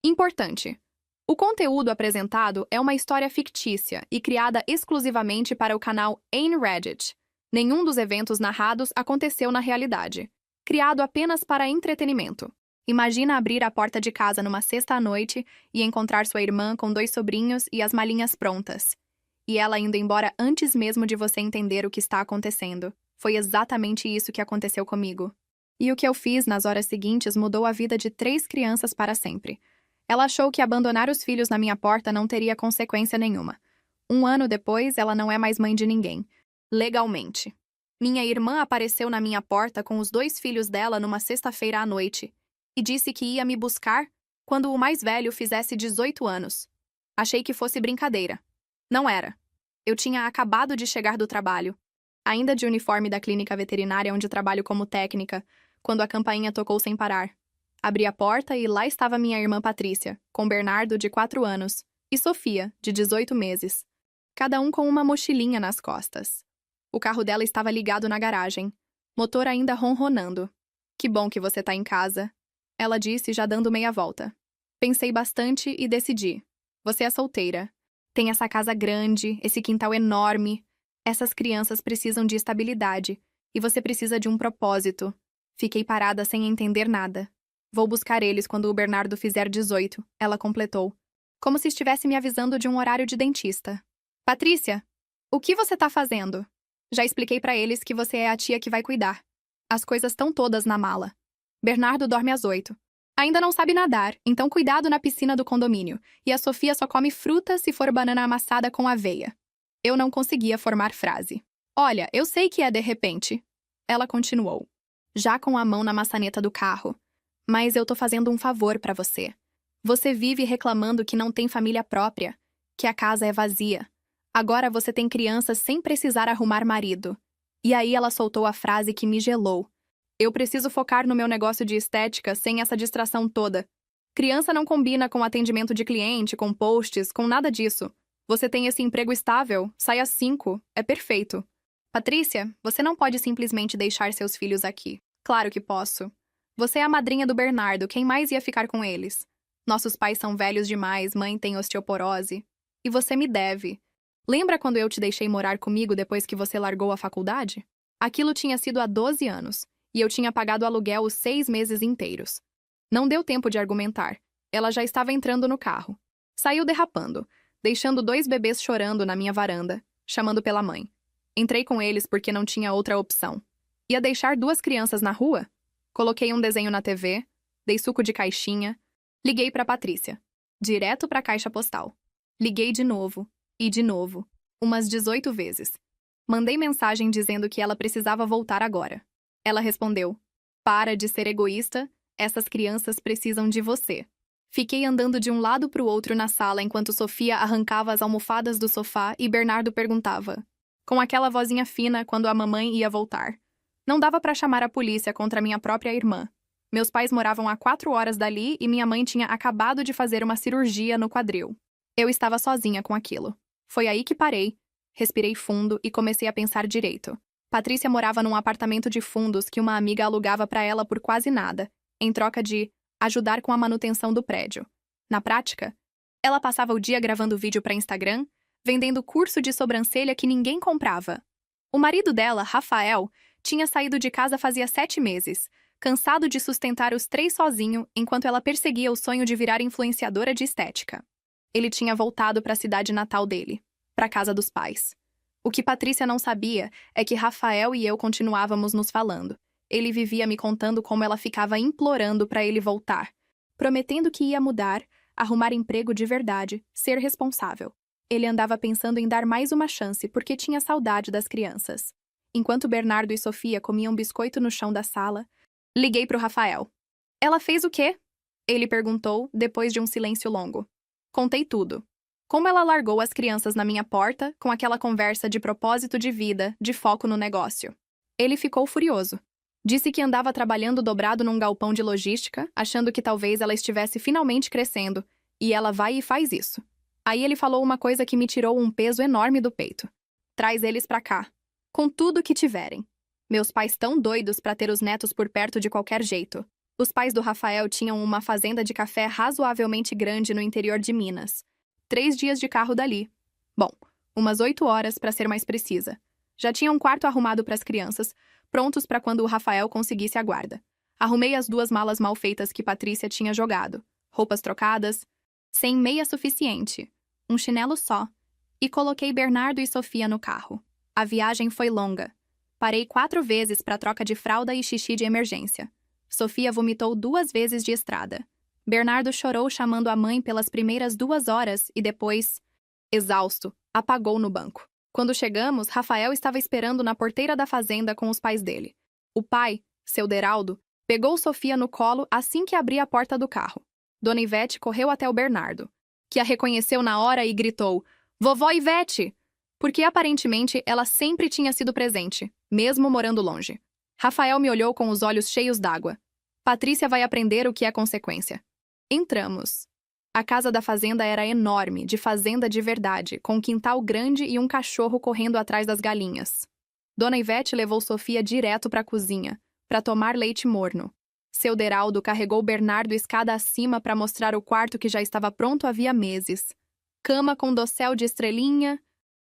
Importante. O conteúdo apresentado é uma história fictícia e criada exclusivamente para o canal Ayn Reddit. Nenhum dos eventos narrados aconteceu na realidade. Criado apenas para entretenimento. Imagina abrir a porta de casa numa sexta à noite e encontrar sua irmã com 2 sobrinhos e as malinhas prontas. E ela indo embora antes mesmo de você entender o que está acontecendo. Foi exatamente isso que aconteceu comigo. E o que eu fiz nas horas seguintes mudou a vida de 3 crianças para sempre. Ela achou que abandonar os filhos na minha porta não teria consequência nenhuma. 1 ano depois, ela não é mais mãe de ninguém. Legalmente. Minha irmã apareceu na minha porta com os 2 filhos dela numa sexta-feira à noite e disse que ia me buscar quando o mais velho fizesse 18 anos. Achei que fosse brincadeira. Não era. Eu tinha acabado de chegar do trabalho, ainda de uniforme da clínica veterinária onde trabalho como técnica, quando a campainha tocou sem parar. Abri a porta e lá estava minha irmã Patrícia, com Bernardo, de 4 anos, e Sofia, de 18 meses. Cada um com uma mochilinha nas costas. O carro dela estava ligado na garagem, motor ainda ronronando. Que bom que você tá em casa, ela disse, já dando meia volta. Pensei bastante e decidi. Você é solteira. Tem essa casa grande, esse quintal enorme. Essas crianças precisam de estabilidade, e você precisa de um propósito. Fiquei parada sem entender nada. Vou buscar eles quando o Bernardo fizer 18, ela completou, como se estivesse me avisando de um horário de dentista. Patrícia, o que você tá fazendo? Já expliquei pra eles que você é a tia que vai cuidar. As coisas estão todas na mala. Bernardo dorme às 8. Ainda não sabe nadar, então cuidado na piscina do condomínio. E a Sofia só come fruta se for banana amassada com aveia. Eu não conseguia formar frase. Olha, eu sei que é de repente. Ela continuou, já com a mão na maçaneta do carro. Mas eu tô fazendo um favor pra você. Você vive reclamando que não tem família própria, que a casa é vazia. Agora você tem crianças sem precisar arrumar marido. E aí ela soltou a frase que me gelou. Eu preciso focar no meu negócio de estética sem essa distração toda. Criança não combina com atendimento de cliente, com posts, com nada disso. Você tem esse emprego estável, sai às 5, é perfeito. Patrícia, você não pode simplesmente deixar seus filhos aqui. Claro que posso. Você é a madrinha do Bernardo, quem mais ia ficar com eles? Nossos pais são velhos demais, mãe tem osteoporose. E você me deve. Lembra quando eu te deixei morar comigo depois que você largou a faculdade? Aquilo tinha sido há 12 anos, e eu tinha pagado aluguel os 6 meses inteiros. Não deu tempo de argumentar. Ela já estava entrando no carro. Saiu derrapando, deixando 2 bebês chorando na minha varanda, chamando pela mãe. Entrei com eles porque não tinha outra opção. Ia deixar 2 crianças na rua? Coloquei um desenho na TV, dei suco de caixinha, liguei para Patrícia, direto para a caixa postal. Liguei de novo, e de novo, umas 18 vezes. Mandei mensagem dizendo que ela precisava voltar agora. Ela respondeu, para de ser egoísta, essas crianças precisam de você. Fiquei andando de um lado para o outro na sala enquanto Sofia arrancava as almofadas do sofá e Bernardo perguntava, com aquela vozinha fina quando a mamãe ia voltar. Não dava para chamar a polícia contra minha própria irmã. Meus pais moravam a 4 horas dali e minha mãe tinha acabado de fazer uma cirurgia no quadril. Eu estava sozinha com aquilo. Foi aí que parei, respirei fundo e comecei a pensar direito. Patrícia morava num apartamento de fundos que uma amiga alugava para ela por quase nada, em troca de ajudar com a manutenção do prédio. Na prática, ela passava o dia gravando vídeo para Instagram, vendendo curso de sobrancelha que ninguém comprava. O marido dela, Rafael, tinha saído de casa fazia 7 meses, cansado de sustentar os 3 sozinho enquanto ela perseguia o sonho de virar influenciadora de estética. Ele tinha voltado para a cidade natal dele, para a casa dos pais. O que Patrícia não sabia é que Rafael e eu continuávamos nos falando. Ele vivia me contando como ela ficava implorando para ele voltar, prometendo que ia mudar, arrumar emprego de verdade, ser responsável. Ele andava pensando em dar mais uma chance porque tinha saudade das crianças. Enquanto Bernardo e Sofia comiam biscoito no chão da sala, liguei para o Rafael. Ela fez o quê? Ele perguntou, depois de um silêncio longo. Contei tudo. Como ela largou as crianças na minha porta, com aquela conversa de propósito de vida, de foco no negócio. Ele ficou furioso. Disse que andava trabalhando dobrado num galpão de logística, achando que talvez ela estivesse finalmente crescendo, e ela vai e faz isso. Aí ele falou uma coisa que me tirou um peso enorme do peito. Traz eles pra cá. Com tudo que tiverem. Meus pais tão doidos pra ter os netos por perto de qualquer jeito. Os pais do Rafael tinham uma fazenda de café razoavelmente grande no interior de Minas. 3 dias de carro dali. Bom, umas 8 horas para ser mais precisa. Já tinha um quarto arrumado para as crianças, prontos para quando o Rafael conseguisse a guarda. Arrumei as 2 malas mal feitas que Patrícia tinha jogado, roupas trocadas, sem meia suficiente, um chinelo só, e coloquei Bernardo e Sofia no carro. A viagem foi longa. Parei 4 vezes para troca de fralda e xixi de emergência. Sofia vomitou 2 vezes de estrada. Bernardo chorou chamando a mãe pelas primeiras 2 horas e depois, exausto, apagou no banco. Quando chegamos, Rafael estava esperando na porteira da fazenda com os pais dele. O pai, seu Deraldo, pegou Sofia no colo assim que abria a porta do carro. Dona Ivete correu até o Bernardo, que a reconheceu na hora e gritou: "Vovó Ivete!", porque aparentemente ela sempre tinha sido presente, mesmo morando longe. Rafael me olhou com os olhos cheios d'água. Patrícia vai aprender o que é consequência. Entramos. A casa da fazenda era enorme, de fazenda de verdade, com um quintal grande e um cachorro correndo atrás das galinhas. Dona Ivete levou Sofia direto para a cozinha, para tomar leite morno. Seu Deraldo carregou Bernardo escada acima para mostrar o quarto que já estava pronto havia meses. Cama com dossel de estrelinha,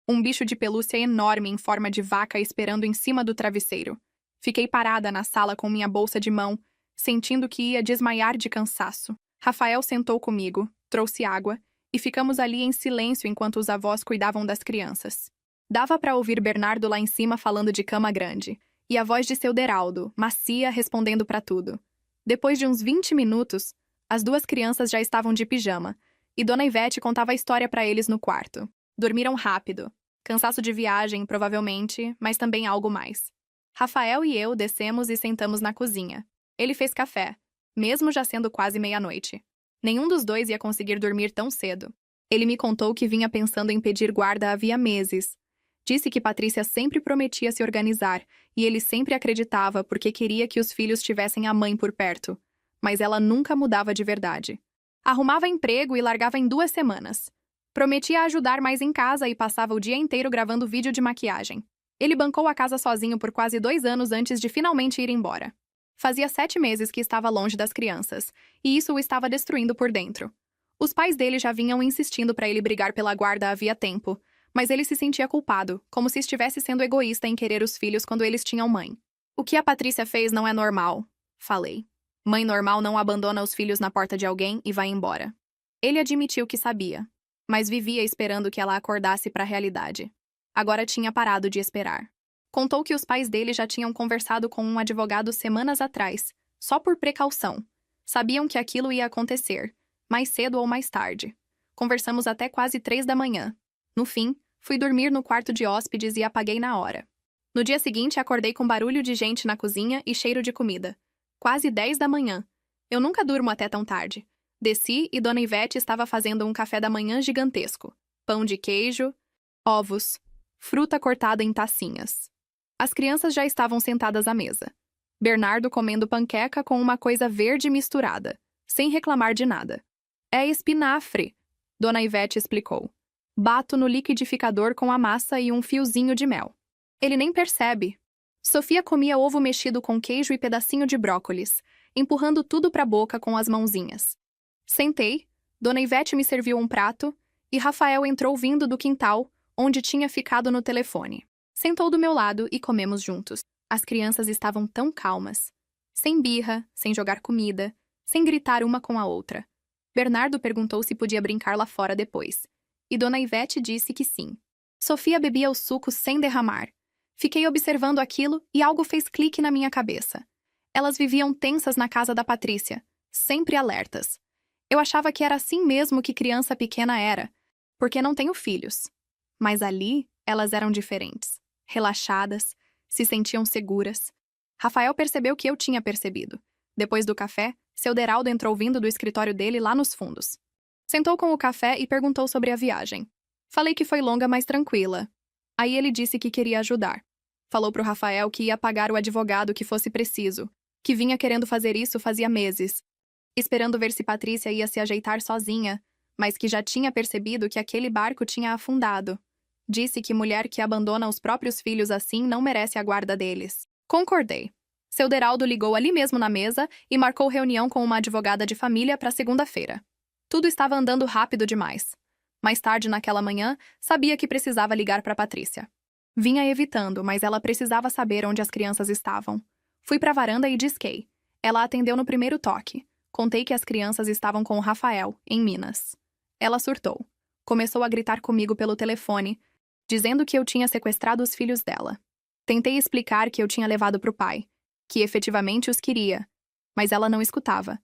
um bicho de pelúcia enorme em forma de vaca esperando em cima do travesseiro. Fiquei parada na sala com minha bolsa de mão, sentindo que ia desmaiar de cansaço. Rafael sentou comigo, trouxe água, e ficamos ali em silêncio enquanto os avós cuidavam das crianças. Dava para ouvir Bernardo lá em cima falando de cama grande, e a voz de seu Deraldo, macia, respondendo para tudo. Depois de uns 20 minutos, as 2 crianças já estavam de pijama, e Dona Ivete contava a história para eles no quarto. Dormiram rápido. Cansaço de viagem, provavelmente, mas também algo mais. Rafael e eu descemos e sentamos na cozinha. Ele fez café, mesmo já sendo quase meia-noite. Nenhum dos dois ia conseguir dormir tão cedo. Ele me contou que vinha pensando em pedir guarda havia meses. Disse que Patrícia sempre prometia se organizar, e ele sempre acreditava porque queria que os filhos tivessem a mãe por perto. Mas ela nunca mudava de verdade. Arrumava emprego e largava em 2 semanas. Prometia ajudar mais em casa e passava o dia inteiro gravando vídeo de maquiagem. Ele bancou a casa sozinho por quase 2 anos antes de finalmente ir embora. Fazia 7 meses que estava longe das crianças, e isso o estava destruindo por dentro. Os pais dele já vinham insistindo para ele brigar pela guarda havia tempo, mas ele se sentia culpado, como se estivesse sendo egoísta em querer os filhos quando eles tinham mãe. "O que a Patrícia fez não é normal", falei. "Mãe normal não abandona os filhos na porta de alguém e vai embora." Ele admitiu que sabia, mas vivia esperando que ela acordasse para a realidade. Agora tinha parado de esperar. Contou que os pais dele já tinham conversado com um advogado semanas atrás, só por precaução. Sabiam que aquilo ia acontecer, mais cedo ou mais tarde. Conversamos até quase 3 da manhã. No fim, fui dormir no quarto de hóspedes e apaguei na hora. No dia seguinte, acordei com barulho de gente na cozinha e cheiro de comida. Quase 10 da manhã. Eu nunca durmo até tão tarde. Desci e Dona Ivete estava fazendo um café da manhã gigantesco. Pão de queijo, ovos, fruta cortada em tacinhas. As crianças já estavam sentadas à mesa. Bernardo comendo panqueca com uma coisa verde misturada, sem reclamar de nada. "É espinafre", Dona Ivete explicou. "Bato no liquidificador com a massa e um fiozinho de mel." Ele nem percebe. Sofia comia ovo mexido com queijo e pedacinho de brócolis, empurrando tudo para a boca com as mãozinhas. Sentei, Dona Ivete me serviu um prato e Rafael entrou vindo do quintal, onde tinha ficado no telefone. Sentou do meu lado e comemos juntos. As crianças estavam tão calmas. Sem birra, sem jogar comida, sem gritar uma com a outra. Bernardo perguntou se podia brincar lá fora depois. E Dona Ivete disse que sim. Sofia bebia o suco sem derramar. Fiquei observando aquilo e algo fez clique na minha cabeça. Elas viviam tensas na casa da Patrícia, sempre alertas. Eu achava que era assim mesmo que criança pequena era, porque não tenho filhos. Mas ali, elas eram diferentes. Relaxadas, se sentiam seguras. Rafael percebeu que eu tinha percebido. Depois do café, seu Deraldo entrou vindo do escritório dele lá nos fundos. Sentou com o café e perguntou sobre a viagem. Falei que foi longa, mas tranquila. Aí ele disse que queria ajudar. Falou pro Rafael que ia pagar o advogado que fosse preciso, que vinha querendo fazer isso fazia meses, esperando ver se Patrícia ia se ajeitar sozinha, mas que já tinha percebido que aquele barco tinha afundado. Disse que mulher que abandona os próprios filhos assim não merece a guarda deles. Concordei. Seu Deraldo ligou ali mesmo na mesa e marcou reunião com uma advogada de família para segunda-feira. Tudo estava andando rápido demais. Mais tarde naquela manhã, sabia que precisava ligar para Patrícia. Vinha evitando, mas ela precisava saber onde as crianças estavam. Fui para a varanda e disquei. Ela atendeu no primeiro toque. Contei que as crianças estavam com o Rafael, em Minas. Ela surtou. Começou a gritar comigo pelo telefone, dizendo que eu tinha sequestrado os filhos dela. Tentei explicar que eu tinha levado para o pai, que efetivamente os queria, mas ela não escutava.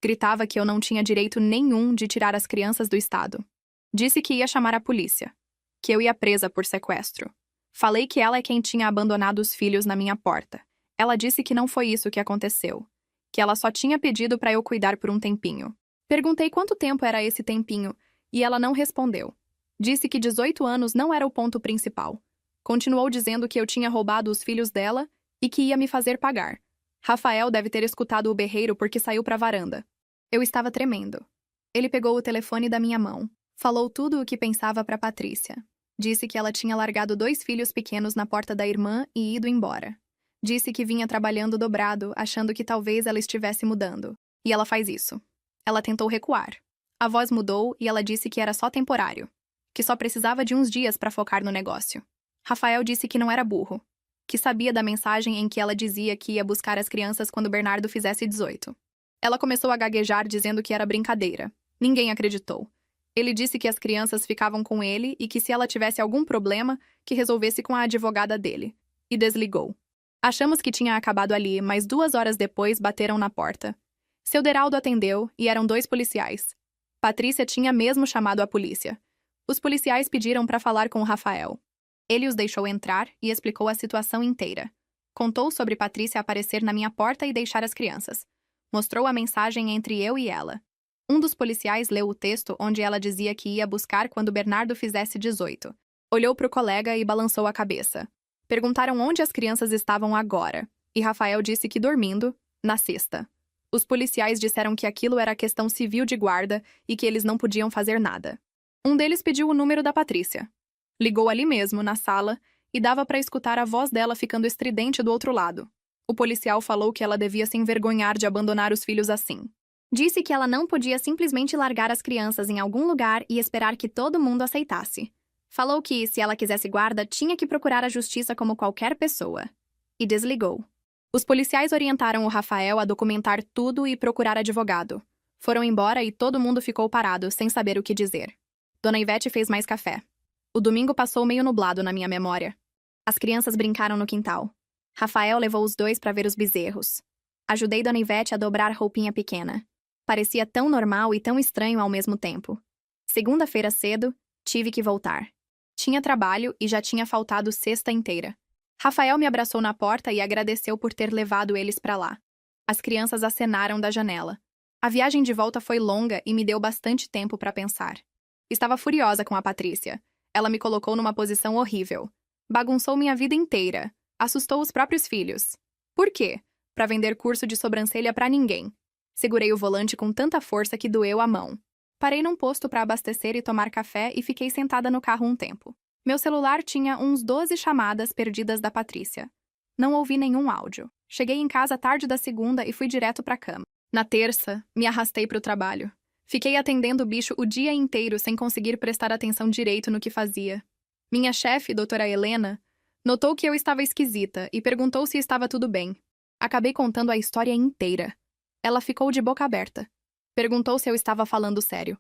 Gritava que eu não tinha direito nenhum de tirar as crianças do estado. Disse que ia chamar a polícia, que eu ia presa por sequestro. Falei que ela é quem tinha abandonado os filhos na minha porta. Ela disse que não foi isso que aconteceu, que ela só tinha pedido para eu cuidar por um tempinho. Perguntei quanto tempo era esse tempinho, e ela não respondeu. Disse que 18 anos não era o ponto principal. Continuou dizendo que eu tinha roubado os filhos dela e que ia me fazer pagar. Rafael deve ter escutado o berreiro porque saiu para a varanda. Eu estava tremendo. Ele pegou o telefone da minha mão. Falou tudo o que pensava para Patrícia. Disse que ela tinha largado 2 filhos pequenos na porta da irmã e ido embora. Disse que vinha trabalhando dobrado, achando que talvez ela estivesse mudando. E ela faz isso. Ela tentou recuar. A voz mudou e ela disse que era só temporário. Que só precisava de uns dias para focar no negócio. Rafael disse que não era burro. Que sabia da mensagem em que ela dizia que ia buscar as crianças quando Bernardo fizesse 18. Ela começou a gaguejar dizendo que era brincadeira. Ninguém acreditou. Ele disse que as crianças ficavam com ele e que se ela tivesse algum problema, que resolvesse com a advogada dele. E desligou. Achamos que tinha acabado ali, mas 2 horas depois bateram na porta. Seu Deraldo atendeu e eram 2 policiais. Patrícia tinha mesmo chamado a polícia. Os policiais pediram para falar com o Rafael. Ele os deixou entrar e explicou a situação inteira. Contou sobre Patrícia aparecer na minha porta e deixar as crianças. Mostrou a mensagem entre eu e ela. Um dos policiais leu o texto onde ela dizia que ia buscar quando Bernardo fizesse 18. Olhou para o colega e balançou a cabeça. Perguntaram onde as crianças estavam agora, e Rafael disse que dormindo, na cesta. Os policiais disseram que aquilo era questão civil de guarda e que eles não podiam fazer nada. Um deles pediu o número da Patrícia. Ligou ali mesmo, na sala, e dava para escutar a voz dela ficando estridente do outro lado. O policial falou que ela devia se envergonhar de abandonar os filhos assim. Disse que ela não podia simplesmente largar as crianças em algum lugar e esperar que todo mundo aceitasse. Falou que, se ela quisesse guarda, tinha que procurar a justiça como qualquer pessoa. E desligou. Os policiais orientaram o Rafael a documentar tudo e procurar advogado. Foram embora e todo mundo ficou parado, sem saber o que dizer. Dona Ivete fez mais café. O domingo passou meio nublado na minha memória. As crianças brincaram no quintal. Rafael levou os 2 para ver os bezerros. Ajudei Dona Ivete a dobrar roupinha pequena. Parecia tão normal e tão estranho ao mesmo tempo. Segunda-feira cedo, tive que voltar. Tinha trabalho e já tinha faltado sexta inteira. Rafael me abraçou na porta e agradeceu por ter levado eles para lá. As crianças acenaram da janela. A viagem de volta foi longa e me deu bastante tempo para pensar. Estava furiosa com a Patrícia. Ela me colocou numa posição horrível. Bagunçou minha vida inteira. Assustou os próprios filhos. Por quê? Para vender curso de sobrancelha para ninguém. Segurei o volante com tanta força que doeu a mão. Parei num posto para abastecer e tomar café e fiquei sentada no carro um tempo. Meu celular tinha uns 12 chamadas perdidas da Patrícia. Não ouvi nenhum áudio. Cheguei em casa tarde da segunda e fui direto para a cama. Na terça, me arrastei para o trabalho. Fiquei atendendo o bicho o dia inteiro sem conseguir prestar atenção direito no que fazia. Minha chefe, doutora Helena, notou que eu estava esquisita e perguntou se estava tudo bem. Acabei contando a história inteira. Ela ficou de boca aberta. Perguntou se eu estava falando sério.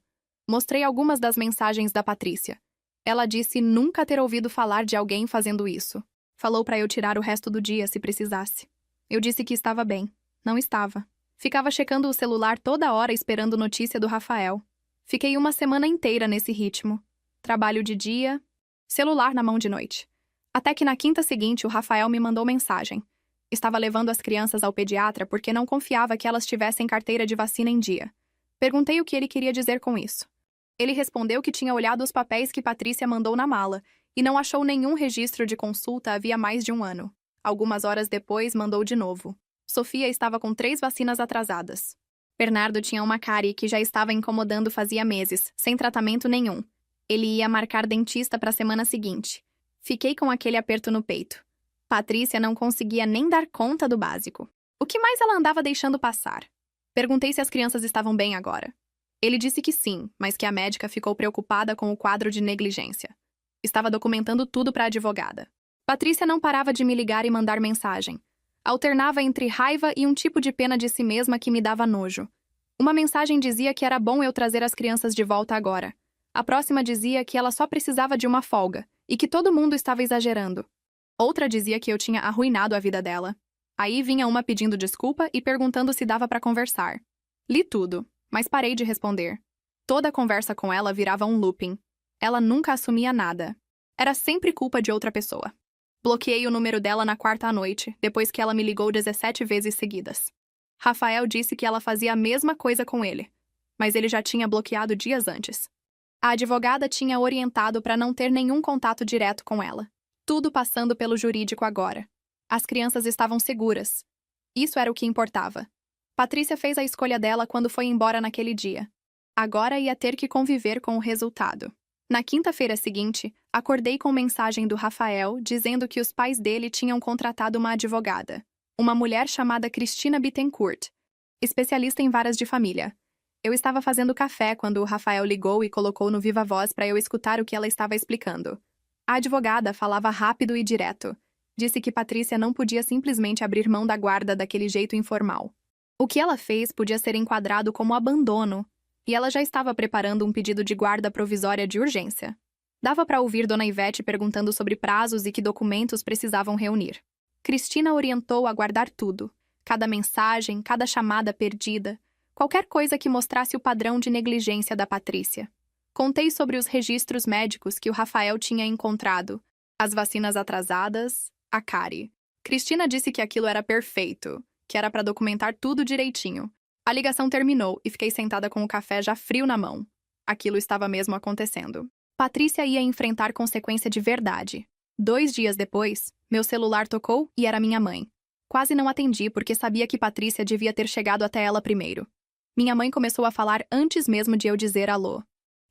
Mostrei algumas das mensagens da Patrícia. Ela disse nunca ter ouvido falar de alguém fazendo isso. Falou para eu tirar o resto do dia se precisasse. Eu disse que estava bem. Não estava. Ficava checando o celular toda hora esperando notícia do Rafael. Fiquei uma semana inteira nesse ritmo. Trabalho de dia, celular na mão de noite. Até que na quinta seguinte o Rafael me mandou mensagem. Estava levando as crianças ao pediatra porque não confiava que elas tivessem carteira de vacina em dia. Perguntei o que ele queria dizer com isso. Ele respondeu que tinha olhado os papéis que Patrícia mandou na mala e não achou nenhum registro de consulta havia mais de 1 ano. Algumas horas depois, mandou de novo. Sofia estava com 3 vacinas atrasadas. Bernardo tinha uma cárie que já estava incomodando fazia meses, sem tratamento nenhum. Ele ia marcar dentista para a semana seguinte. Fiquei com aquele aperto no peito. Patrícia não conseguia nem dar conta do básico. O que mais ela andava deixando passar? Perguntei se as crianças estavam bem agora. Ele disse que sim, mas que a médica ficou preocupada com o quadro de negligência. Estava documentando tudo para a advogada. Patrícia não parava de me ligar e mandar mensagem. Alternava entre raiva e um tipo de pena de si mesma que me dava nojo. Uma mensagem dizia que era bom eu trazer as crianças de volta agora. A próxima dizia que ela só precisava de uma folga e que todo mundo estava exagerando. Outra dizia que eu tinha arruinado a vida dela. Aí vinha uma pedindo desculpa e perguntando se dava para conversar. Li tudo, mas parei de responder. Toda a conversa com ela virava um looping. Ela nunca assumia nada. Era sempre culpa de outra pessoa. Bloqueei o número dela na quarta à noite, depois que ela me ligou 17 vezes seguidas. Rafael disse que ela fazia a mesma coisa com ele, mas ele já tinha bloqueado dias antes. A advogada tinha orientado para não ter nenhum contato direto com ela. Tudo passando pelo jurídico agora. As crianças estavam seguras. Isso era o que importava. Patrícia fez a escolha dela quando foi embora naquele dia. Agora ia ter que conviver com o resultado. Na quinta-feira seguinte, acordei com mensagem do Rafael dizendo que os pais dele tinham contratado uma advogada, uma mulher chamada Cristina Bittencourt, especialista em varas de família. Eu estava fazendo café quando o Rafael ligou e colocou no viva voz para eu escutar o que ela estava explicando. A advogada falava rápido e direto. Disse que Patrícia não podia simplesmente abrir mão da guarda daquele jeito informal. O que ela fez podia ser enquadrado como abandono, e ela já estava preparando um pedido de guarda provisória de urgência. Dava para ouvir Dona Ivete perguntando sobre prazos e que documentos precisavam reunir. Cristina orientou a guardar tudo, cada mensagem, cada chamada perdida, qualquer coisa que mostrasse o padrão de negligência da Patrícia. Contei sobre os registros médicos que o Rafael tinha encontrado, as vacinas atrasadas, a cárie. Cristina disse que aquilo era perfeito, que era para documentar tudo direitinho. A ligação terminou e fiquei sentada com o café já frio na mão. Aquilo estava mesmo acontecendo. Patrícia ia enfrentar consequência de verdade. 2 dias depois, meu celular tocou e era minha mãe. Quase não atendi porque sabia que Patrícia devia ter chegado até ela primeiro. Minha mãe começou a falar antes mesmo de eu dizer alô.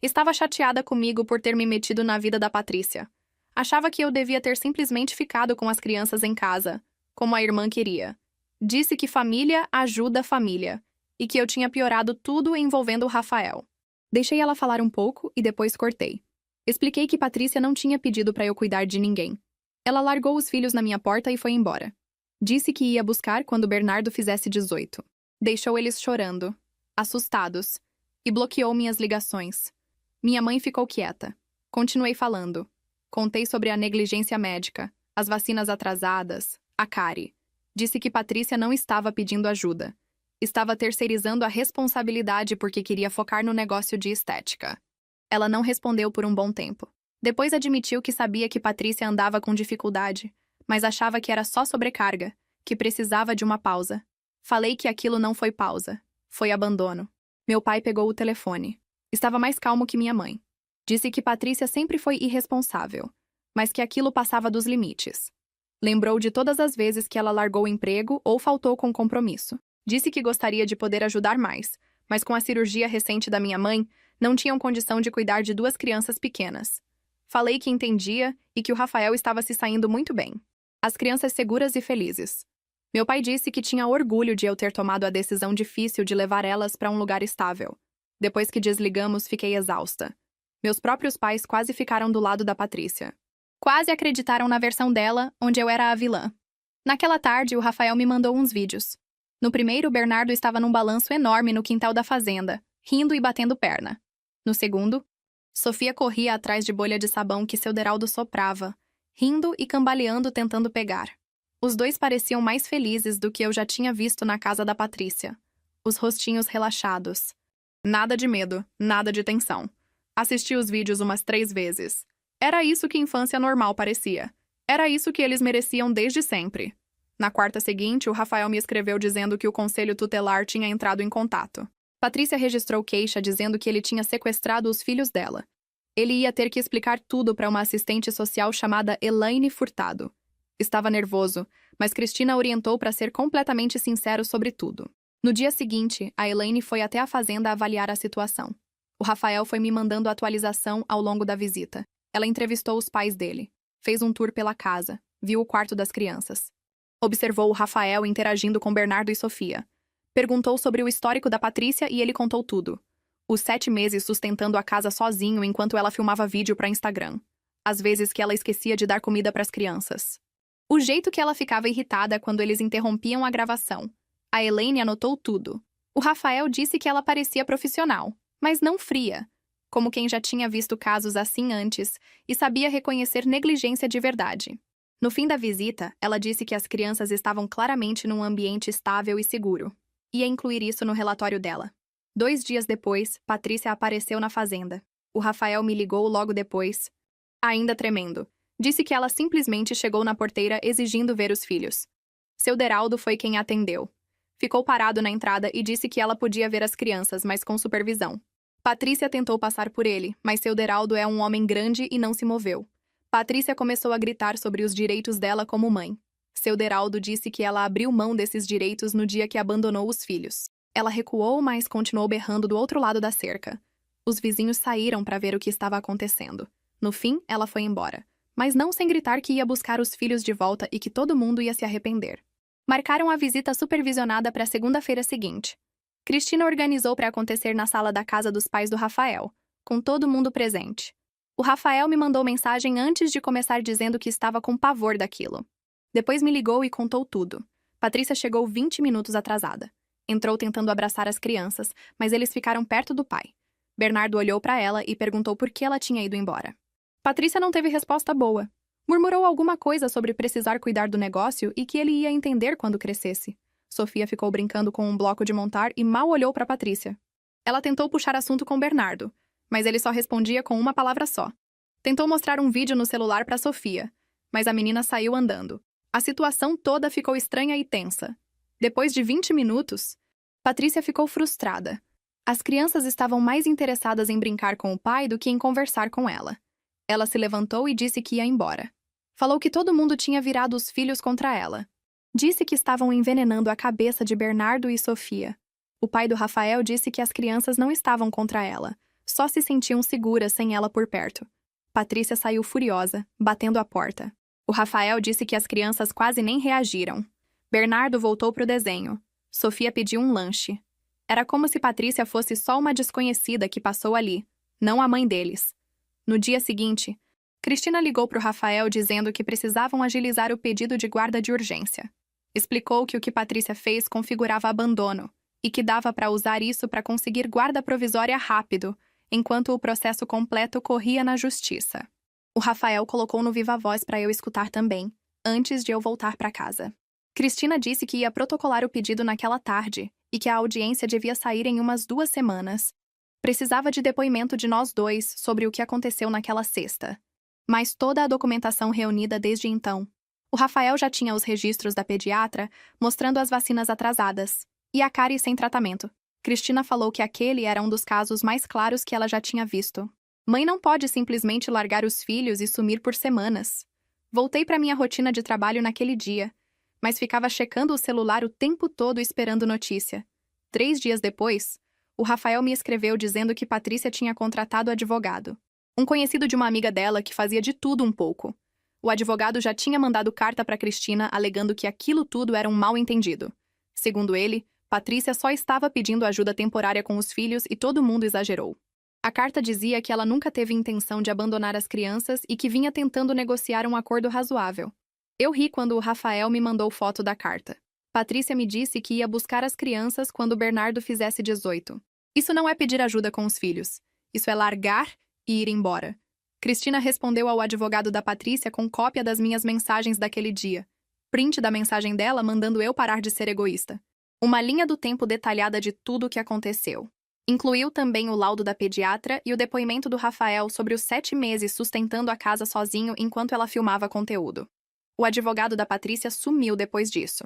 Estava chateada comigo por ter me metido na vida da Patrícia. Achava que eu devia ter simplesmente ficado com as crianças em casa, como a irmã queria. Disse que família ajuda família, e que eu tinha piorado tudo envolvendo o Rafael. Deixei ela falar um pouco e depois cortei. Expliquei que Patrícia não tinha pedido para eu cuidar de ninguém. Ela largou os filhos na minha porta e foi embora. Disse que ia buscar quando Bernardo fizesse 18. Deixou eles chorando, assustados, e bloqueou minhas ligações. Minha mãe ficou quieta. Continuei falando. Contei sobre a negligência médica, as vacinas atrasadas, a cárie. Disse que Patrícia não estava pedindo ajuda. Estava terceirizando a responsabilidade porque queria focar no negócio de estética. Ela não respondeu por um bom tempo. Depois admitiu que sabia que Patrícia andava com dificuldade, mas achava que era só sobrecarga, que precisava de uma pausa. Falei que aquilo não foi pausa, foi abandono. Meu pai pegou o telefone. Estava mais calmo que minha mãe. Disse que Patrícia sempre foi irresponsável, mas que aquilo passava dos limites. Lembrou de todas as vezes que ela largou o emprego ou faltou com compromisso. Disse que gostaria de poder ajudar mais, mas com a cirurgia recente da minha mãe, não tinham condição de cuidar de 2 crianças pequenas. Falei que entendia e que o Rafael estava se saindo muito bem. As crianças seguras e felizes. Meu pai disse que tinha orgulho de eu ter tomado a decisão difícil de levar elas para um lugar estável. Depois que desligamos, fiquei exausta. Meus próprios pais quase ficaram do lado da Patrícia. Quase acreditaram na versão dela, onde eu era a vilã. Naquela tarde, o Rafael me mandou uns vídeos. No primeiro, Bernardo estava num balanço enorme no quintal da fazenda, rindo e batendo perna. No segundo, Sofia corria atrás de bolha de sabão que seu Deraldo soprava, rindo e cambaleando tentando pegar. Os dois pareciam mais felizes do que eu já tinha visto na casa da Patrícia. Os rostinhos relaxados. Nada de medo, nada de tensão. Assisti os vídeos umas 3 vezes. Era isso que infância normal parecia. Era isso que eles mereciam desde sempre. Na quarta seguinte, o Rafael me escreveu dizendo que o conselho tutelar tinha entrado em contato. Patrícia registrou queixa dizendo que ele tinha sequestrado os filhos dela. Ele ia ter que explicar tudo para uma assistente social chamada Elaine Furtado. Estava nervoso, mas Cristina orientou para ser completamente sincero sobre tudo. No dia seguinte, a Elaine foi até a fazenda avaliar a situação. O Rafael foi me mandando atualização ao longo da visita. Ela entrevistou os pais dele, fez um tour pela casa, viu o quarto das crianças. Observou o Rafael interagindo com Bernardo e Sofia. Perguntou sobre o histórico da Patrícia e ele contou tudo. Os 7 meses sustentando a casa sozinho enquanto ela filmava vídeo para Instagram. Às vezes que ela esquecia de dar comida para as crianças. O jeito que ela ficava irritada quando eles interrompiam a gravação. A Elaine anotou tudo. O Rafael disse que ela parecia profissional, mas não fria, como quem já tinha visto casos assim antes e sabia reconhecer negligência de verdade. No fim da visita, ela disse que as crianças estavam claramente num ambiente estável e seguro. Ia incluir isso no relatório dela. 2 dias depois, Patrícia apareceu na fazenda. O Rafael me ligou logo depois, ainda tremendo. Disse que ela simplesmente chegou na porteira exigindo ver os filhos. Seu Deraldo foi quem a atendeu. Ficou parado na entrada e disse que ela podia ver as crianças, mas com supervisão. Patrícia tentou passar por ele, mas seu Deraldo é um homem grande e não se moveu. Patrícia começou a gritar sobre os direitos dela como mãe. Seu Deraldo disse que ela abriu mão desses direitos no dia que abandonou os filhos. Ela recuou, mas continuou berrando do outro lado da cerca. Os vizinhos saíram para ver o que estava acontecendo. No fim, ela foi embora, mas não sem gritar que ia buscar os filhos de volta e que todo mundo ia se arrepender. Marcaram a visita supervisionada para a segunda-feira seguinte. Cristina organizou para acontecer na sala da casa dos pais do Rafael, com todo mundo presente. O Rafael me mandou mensagem antes de começar dizendo que estava com pavor daquilo. Depois me ligou e contou tudo. Patrícia chegou 20 minutos atrasada. Entrou tentando abraçar as crianças, mas eles ficaram perto do pai. Bernardo olhou para ela e perguntou por que ela tinha ido embora. Patrícia não teve resposta boa. Murmurou alguma coisa sobre precisar cuidar do negócio e que ele ia entender quando crescesse. Sofia ficou brincando com um bloco de montar e mal olhou para Patrícia. Ela tentou puxar assunto com Bernardo, mas ele só respondia com uma palavra só. Tentou mostrar um vídeo no celular para Sofia, mas a menina saiu andando. A situação toda ficou estranha e tensa. Depois de 20 minutos, Patrícia ficou frustrada. As crianças estavam mais interessadas em brincar com o pai do que em conversar com ela. Ela se levantou e disse que ia embora. Falou que todo mundo tinha virado os filhos contra ela. Disse que estavam envenenando a cabeça de Bernardo e Sofia. O pai do Rafael disse que as crianças não estavam contra ela, só se sentiam seguras sem ela por perto. Patrícia saiu furiosa, batendo a porta. O Rafael disse que as crianças quase nem reagiram. Bernardo voltou para o desenho. Sofia pediu um lanche. Era como se Patrícia fosse só uma desconhecida que passou ali, não a mãe deles. No dia seguinte, Cristina ligou para o Rafael dizendo que precisavam agilizar o pedido de guarda de urgência. Explicou que o que Patrícia fez configurava abandono e que dava para usar isso para conseguir guarda provisória rápido, enquanto o processo completo corria na justiça. O Rafael colocou no viva voz para eu escutar também, antes de eu voltar para casa. Cristina disse que ia protocolar o pedido naquela tarde e que a audiência devia sair em umas 2 semanas. Precisava de depoimento de nós dois sobre o que aconteceu naquela sexta. Mas toda a documentação reunida desde então. O Rafael já tinha os registros da pediatra mostrando as vacinas atrasadas e a cárie sem tratamento. Cristina falou que aquele era um dos casos mais claros que ela já tinha visto. Mãe não pode simplesmente largar os filhos e sumir por semanas. Voltei para minha rotina de trabalho naquele dia, mas ficava checando o celular o tempo todo esperando notícia. 3 dias depois, o Rafael me escreveu dizendo que Patrícia tinha contratado advogado. Um conhecido de uma amiga dela que fazia de tudo um pouco. O advogado já tinha mandado carta para Cristina alegando que aquilo tudo era um mal-entendido. Segundo ele, Patrícia só estava pedindo ajuda temporária com os filhos e todo mundo exagerou. A carta dizia que ela nunca teve intenção de abandonar as crianças e que vinha tentando negociar um acordo razoável. Eu ri quando o Rafael me mandou foto da carta. Patrícia me disse que ia buscar as crianças quando Bernardo fizesse 18. Isso não é pedir ajuda com os filhos. Isso é largar e ir embora. Cristina respondeu ao advogado da Patrícia com cópia das minhas mensagens daquele dia. Print da mensagem dela mandando eu parar de ser egoísta. Uma linha do tempo detalhada de tudo o que aconteceu. Incluiu também o laudo da pediatra e o depoimento do Rafael sobre os 7 meses sustentando a casa sozinho enquanto ela filmava conteúdo. O advogado da Patrícia sumiu depois disso.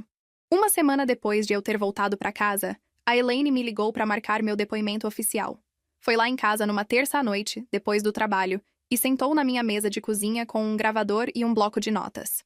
1 semana depois de eu ter voltado para casa, a Elaine me ligou para marcar meu depoimento oficial. Foi lá em casa numa terça à noite, depois do trabalho, e sentou na minha mesa de cozinha com um gravador e um bloco de notas.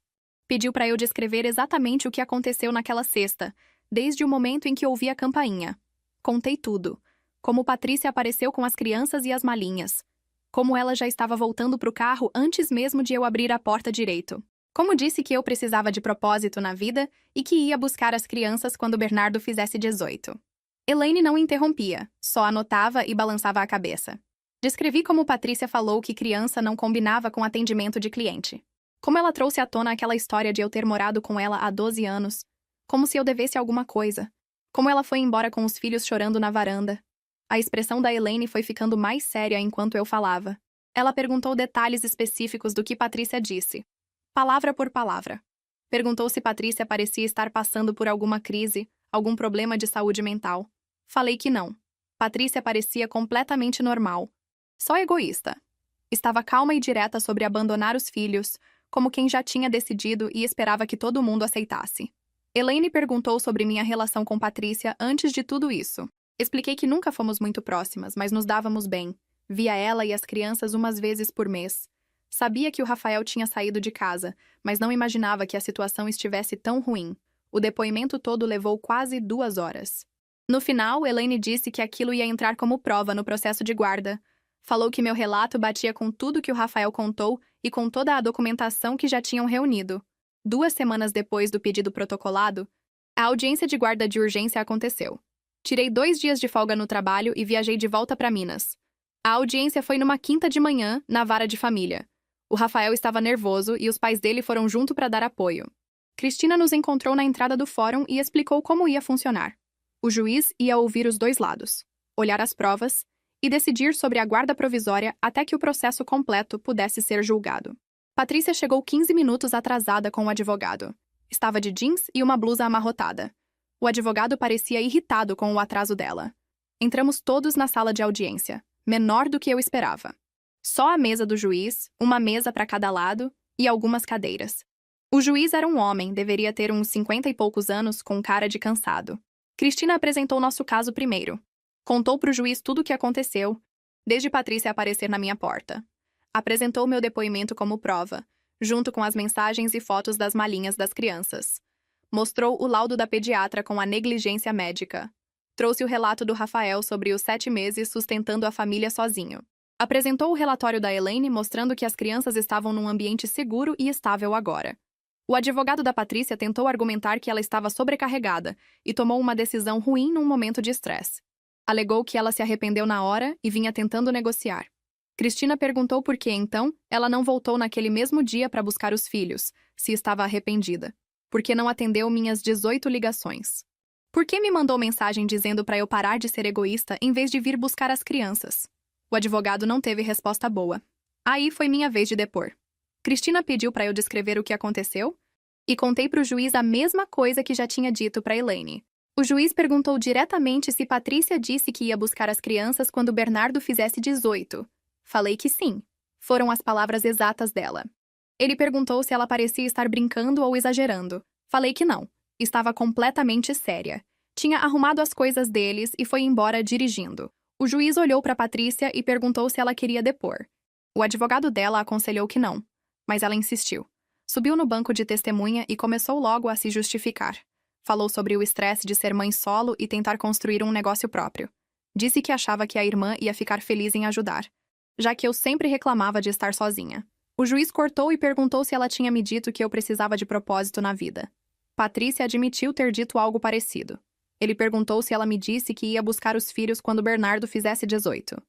Pediu para eu descrever exatamente o que aconteceu naquela sexta, desde o momento em que ouvi a campainha. Contei tudo. Como Patrícia apareceu com as crianças e as malinhas. Como ela já estava voltando para o carro antes mesmo de eu abrir a porta direito. Como disse que eu precisava de propósito na vida e que ia buscar as crianças quando Bernardo fizesse 18. Elaine não interrompia, só anotava e balançava a cabeça. Descrevi como Patrícia falou que criança não combinava com atendimento de cliente. Como ela trouxe à tona aquela história de eu ter morado com ela há 12 anos. Como se eu devesse alguma coisa. Como ela foi embora com os filhos chorando na varanda. A expressão da Elaine foi ficando mais séria enquanto eu falava. Ela perguntou detalhes específicos do que Patrícia disse. Palavra por palavra. Perguntou se Patrícia parecia estar passando por alguma crise, algum problema de saúde mental. Falei que não. Patrícia parecia completamente normal. Só egoísta. Estava calma e direta sobre abandonar os filhos, como quem já tinha decidido e esperava que todo mundo aceitasse. Elaine perguntou sobre minha relação com Patrícia antes de tudo isso. Expliquei que nunca fomos muito próximas, mas nos dávamos bem. Via ela e as crianças umas vezes por mês. Sabia que o Rafael tinha saído de casa, mas não imaginava que a situação estivesse tão ruim. O depoimento todo levou quase 2 horas. No final, Elaine disse que aquilo ia entrar como prova no processo de guarda. Falou que meu relato batia com tudo que o Rafael contou e com toda a documentação que já tinham reunido. 2 semanas depois do pedido protocolado, a audiência de guarda de urgência aconteceu. Tirei 2 dias de folga no trabalho e viajei de volta para Minas. A audiência foi numa quinta de manhã, na vara de família. O Rafael estava nervoso e os pais dele foram junto para dar apoio. Cristina nos encontrou na entrada do fórum e explicou como ia funcionar. O juiz ia ouvir os 2 lados, olhar as provas e decidir sobre a guarda provisória até que o processo completo pudesse ser julgado. Patrícia chegou 15 minutos atrasada com o advogado. Estava de jeans e uma blusa amarrotada. O advogado parecia irritado com o atraso dela. Entramos todos na sala de audiência, menor do que eu esperava. Só a mesa do juiz, uma mesa para cada lado e algumas cadeiras. O juiz era um homem, deveria ter uns 50 e poucos anos, com cara de cansado. Cristina apresentou nosso caso primeiro. Contou para o juiz tudo o que aconteceu, desde Patrícia aparecer na minha porta. Apresentou meu depoimento como prova, junto com as mensagens e fotos das malinhas das crianças. Mostrou o laudo da pediatra com a negligência médica. Trouxe o relato do Rafael sobre os 7 meses sustentando a família sozinho. Apresentou o relatório da Elaine mostrando que as crianças estavam num ambiente seguro e estável agora. O advogado da Patrícia tentou argumentar que ela estava sobrecarregada e tomou uma decisão ruim num momento de estresse. Alegou que ela se arrependeu na hora e vinha tentando negociar. Cristina perguntou por que, então, ela não voltou naquele mesmo dia para buscar os filhos, se estava arrependida. Por que não atendeu minhas 18 ligações? Por que me mandou mensagem dizendo para eu parar de ser egoísta em vez de vir buscar as crianças? O advogado não teve resposta boa. Aí foi minha vez de depor. Cristina pediu para eu descrever o que aconteceu e contei para o juiz a mesma coisa que já tinha dito para Elaine. O juiz perguntou diretamente se Patrícia disse que ia buscar as crianças quando Bernardo fizesse 18. Falei que sim. Foram as palavras exatas dela. Ele perguntou se ela parecia estar brincando ou exagerando. Falei que não. Estava completamente séria. Tinha arrumado as coisas deles e foi embora dirigindo. O juiz olhou para Patrícia e perguntou se ela queria depor. O advogado dela aconselhou que não, mas ela insistiu. Subiu no banco de testemunha e começou logo a se justificar. Falou sobre o estresse de ser mãe solo e tentar construir um negócio próprio. Disse que achava que a irmã ia ficar feliz em ajudar, já que eu sempre reclamava de estar sozinha. O juiz cortou e perguntou se ela tinha me dito que eu precisava de propósito na vida. Patrícia admitiu ter dito algo parecido. Ele perguntou se ela me disse que ia buscar os filhos quando Bernardo fizesse 18.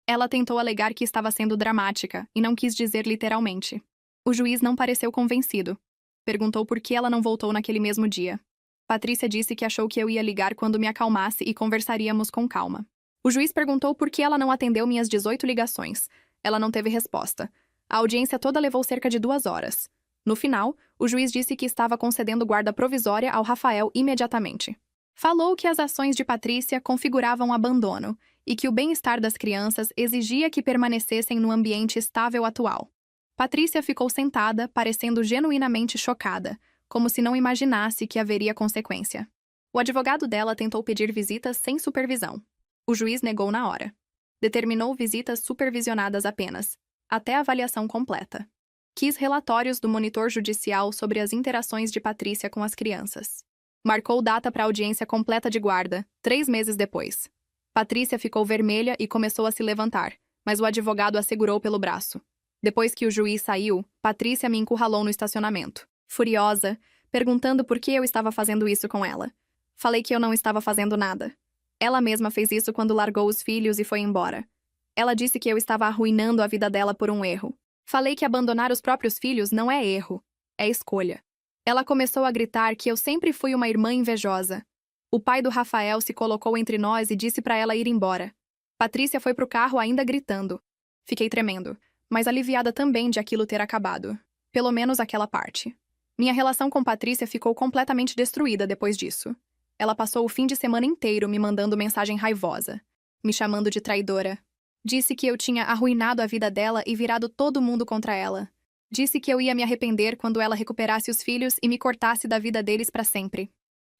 Ela tentou alegar que estava sendo dramática e não quis dizer literalmente. O juiz não pareceu convencido. Perguntou por que ela não voltou naquele mesmo dia. Patrícia disse que achou que eu ia ligar quando me acalmasse e conversaríamos com calma. O juiz perguntou por que ela não atendeu minhas 18 ligações. Ela não teve resposta. A audiência toda levou cerca de 2 horas. No final, o juiz disse que estava concedendo guarda provisória ao Rafael imediatamente. Falou que as ações de Patrícia configuravam abandono e que o bem-estar das crianças exigia que permanecessem no ambiente estável atual. Patrícia ficou sentada, parecendo genuinamente chocada, como se não imaginasse que haveria consequência. O advogado dela tentou pedir visitas sem supervisão. O juiz negou na hora. Determinou visitas supervisionadas apenas, até a avaliação completa. Quis relatórios do monitor judicial sobre as interações de Patrícia com as crianças. Marcou data para audiência completa de guarda, 3 meses depois. Patrícia ficou vermelha e começou a se levantar, mas o advogado a segurou pelo braço. Depois que o juiz saiu, Patrícia me encurralou no estacionamento. Furiosa, perguntando por que eu estava fazendo isso com ela. Falei que eu não estava fazendo nada. Ela mesma fez isso quando largou os filhos e foi embora. Ela disse que eu estava arruinando a vida dela por um erro. Falei que abandonar os próprios filhos não é erro, é escolha. Ela começou a gritar que eu sempre fui uma irmã invejosa. O pai do Rafael se colocou entre nós e disse para ela ir embora. Patrícia foi pro carro ainda gritando. Fiquei tremendo, mas aliviada também de aquilo ter acabado. Pelo menos aquela parte. Minha relação com Patrícia ficou completamente destruída depois disso. Ela passou o fim de semana inteiro me mandando mensagem raivosa, me chamando de traidora. Disse que eu tinha arruinado a vida dela e virado todo mundo contra ela. Disse que eu ia me arrepender quando ela recuperasse os filhos e me cortasse da vida deles para sempre.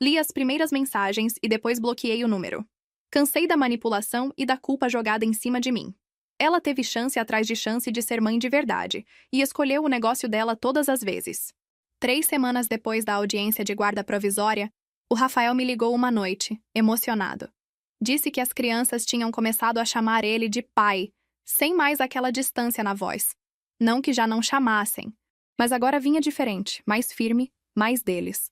Li as primeiras mensagens e depois bloqueei o número. Cansei da manipulação e da culpa jogada em cima de mim. Ela teve chance atrás de chance de ser mãe de verdade e escolheu o negócio dela todas as vezes. 3 semanas depois da audiência de guarda provisória, o Rafael me ligou uma noite, emocionado. Disse que as crianças tinham começado a chamar ele de pai, sem mais aquela distância na voz. Não que já não chamassem, mas agora vinha diferente, mais firme, mais deles.